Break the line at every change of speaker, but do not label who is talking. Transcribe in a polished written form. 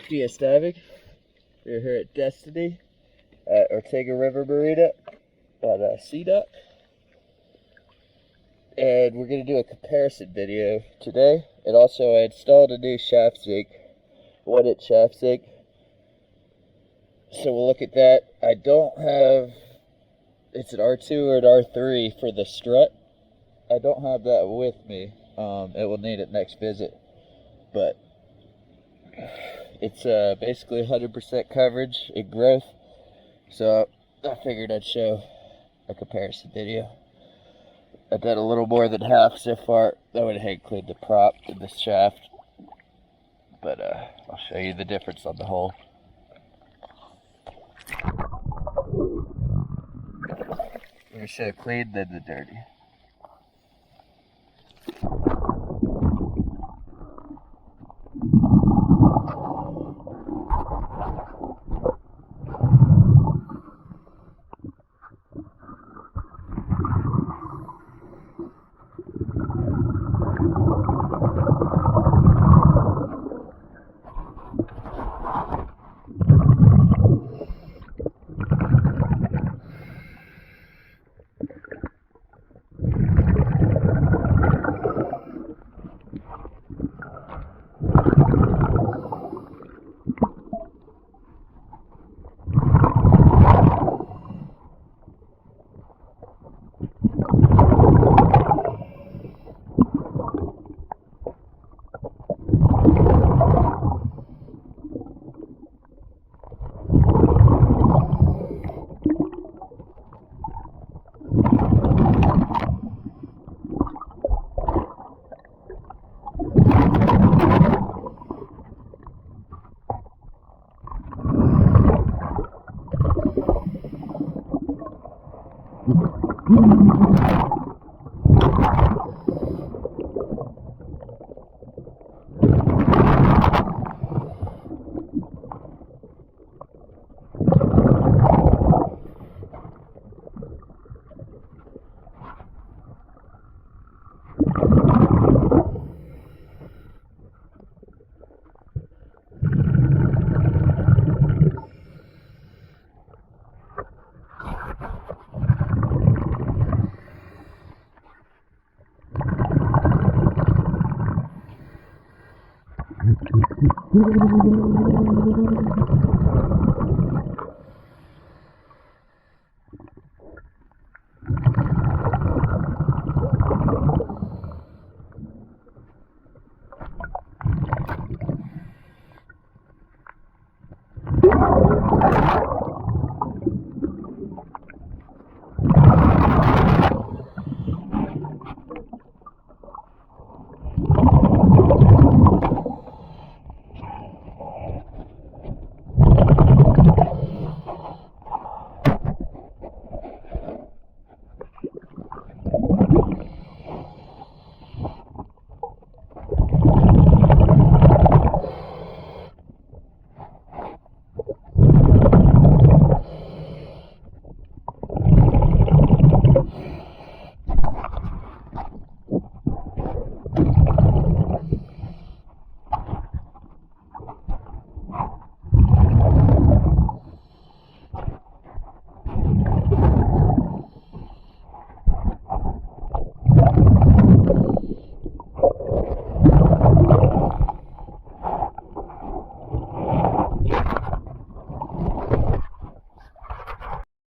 FPS diving. We're here at Destiny at Ortega River Marina on Sea Duck. And we're going to do a comparison video today. And also I installed a new shaft zinc, 1-inch shaft zinc. So we'll look at that. I don't have, it's an R2 or an R3 for the strut. I don't have that with me. It will need it next visit. But it's basically 100% coverage and growth. So I figured I'd show a comparison video. I've done a little more than half so far. I went ahead and cleaned the prop and the shaft. But I'll show you the difference on the whole. I'm going to show clean, then the dirty.